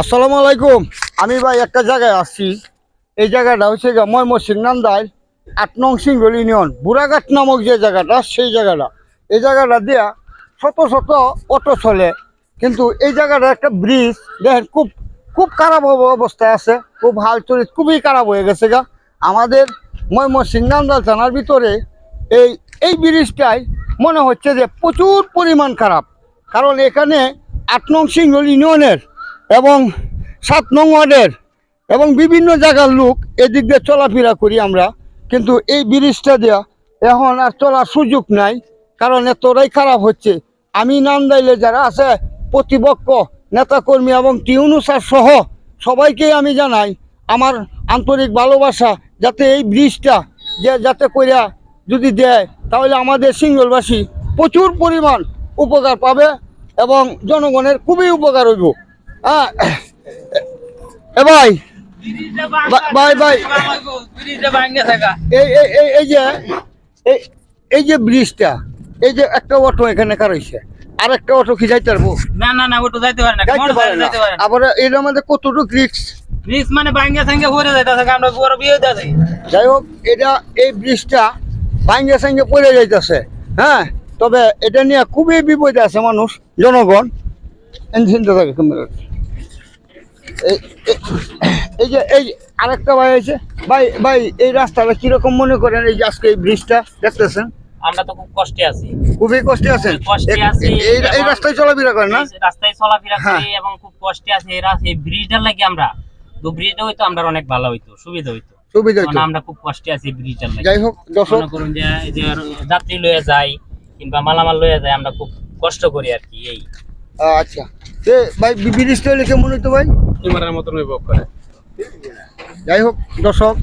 আসসালামু আলাইকুম। আমি ভাই একটা জায়গায় আসছি। এই জায়গাটা হচ্ছে ময়মনসিংহ নান্দাইল ৮ নং সিংহল ইউনিয়ন বুড়াঘাট নামক যে জায়গাটা, সেই জায়গাটা। এই জায়গাটা দিয়া শত শত অটো চলে, কিন্তু এই জায়গাটা একটা ব্রিজ দেখেন খুব খুব খারাপ অবস্থায় আছে, খুব হাল চলিত খুবই খারাপ হয়ে গেছে গা। আমাদের ময়মনসিংহ নান্দাইল থানার ভিতরে এই এই ব্রিজটাই মনে হচ্ছে যে প্রচুর পরিমাণ খারাপ, কারণ এখানে ৮ নং সিংহল ইউনিয়নের এবং ৭ নং ওয়ার্ডের এবং বিভিন্ন জায়গার লোক এদিক দিয়ে চলাফেরা করি আমরা, কিন্তু এই ব্রিজটা দেওয়া এখন আর চলার সুযোগ নাই, কারণ এতটাই খারাপ হচ্ছে। আমি নান্দাইলে যারা আছে প্রতিপক্ষ নেতাকর্মী এবং টিউনুসার সহ সবাইকেই আমি জানাই আমার আন্তরিক ভালোবাসা, যাতে এই ব্রিজটা যাতে কইরা যদি দেয় তাহলে আমাদের সিংহলবাসী প্রচুর পরিমাণ উপকার পাবে এবং জনগণের খুবই উপকার হইব। হ্যাঁ ভাই ভাই ভাই এই যে ব্রিজটা, এই যে একটা অটো এখানে কারাইছে, আর একটা অটো কি যাইতে পারবো? না না না, ওটা যাইতে পারে না, যাইতে পারে না। আবার এর মধ্যে কতটুকু রিস্ক, ব্রিজ মানে ভাঙ্গা সাঙ্গে পড়ে যাইতাছে, আমরা বড় বিয়ে যাচ্ছে। যাই হোক, এটা এই ব্রিজটা ভাঙ্গা সাঙ্গে পড়ে যাইতেছে। হ্যাঁ, তবে এটা নিয়ে খুবই বিপদে আছে মানুষ, জনগণ। চিন্তা থাকে এই যে এই আরেকটা ভাই আছে। ভাই ভাই এই রাস্তাটা কিরকম মনে করেন? এই যে আজকে এই ব্রিজটা দেখতেছেন, আমরা তো খুব কষ্টে আছি, খুবই কষ্টে আছেন। এই রাস্তায় চলাফেরা করেন না? রাস্তায় চলাফেরা করি এবং খুব কষ্টে আছি। এই ব্রিজটার লাগি আমরা তো ব্রিজটা হইতো আমরা অনেক ভালো হইতো, সুবিধা হইতো। আমরা খুব কষ্টে আছি ব্রিজটার লাগি। যাই হোক, মনে করুন যে যাত্রী লয়ে যায় কিংবা মালামাল লয়ে যায়, আমরা খুব কষ্ট করি আর কি। এই আচ্ছা ভাই, ব্রিজটা হলে কেমন হইতো ভাই? তোমার মতন হইব করে। যাই হোক দর্শক,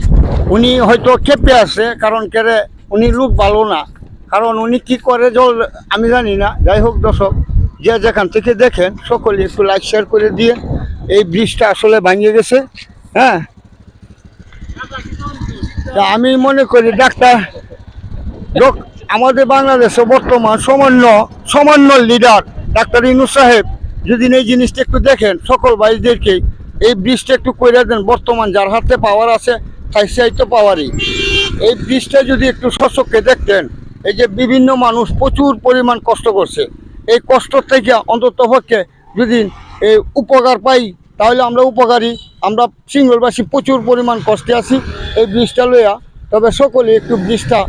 উনি হয়তো ক্ষেপে আছে, কারণ কেরে উনি লোক ভালো না, কারণ উনি কি করে জল আমি জানি না। যাই হোক দর্শক, যে যেখান থেকে দেখেন সকলে একটু লাইক শেয়ার করে দিয়ে। এই ব্রিজটা আসলে ভাঙিয়ে গেছে। হ্যাঁ, আমি মনে করি ডাক্তার আমাদের বাংলাদেশে বর্তমান সামান্য লিডার ডাক্তার ইউনূস সাহেব যদি এই জিনিসটা একটু দেখেন, সকল ভাইদেরকে এই ব্রিজটা একটু করে দেন। বর্তমান যার হাতে পাওয়ার আছে তাই সেই তো পাওয়ারই। এই ব্রিজটা যদি একটু স্বচক্ষে দেখতেন, এই যে বিভিন্ন মানুষ প্রচুর পরিমাণ কষ্ট করছে, এই কষ্ট থেকে অন্তত পক্ষে যদি এই উপকার পাই তাহলে আমরা উপকারী। আমরা সিংহলবাসী প্রচুর পরিমাণ কষ্টে আছি এই ব্রিজটা লইয়া। তবে সকলে একটু ব্রিজটা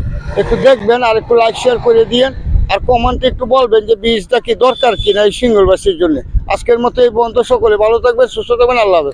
একটু দেখবেন আর একটু লাইক শেয়ার করে দিয়েন, আর কমেন্টে একটু বলবেন যে ব্রিজটা কি দরকার কিনা এই সিংহলবাসীর জন্য। আজকের মতো এই পর্যন্ত, সকলে ভালো থাকবেন, সুস্থ থাকবেন, আল্লাহ হাফেজ।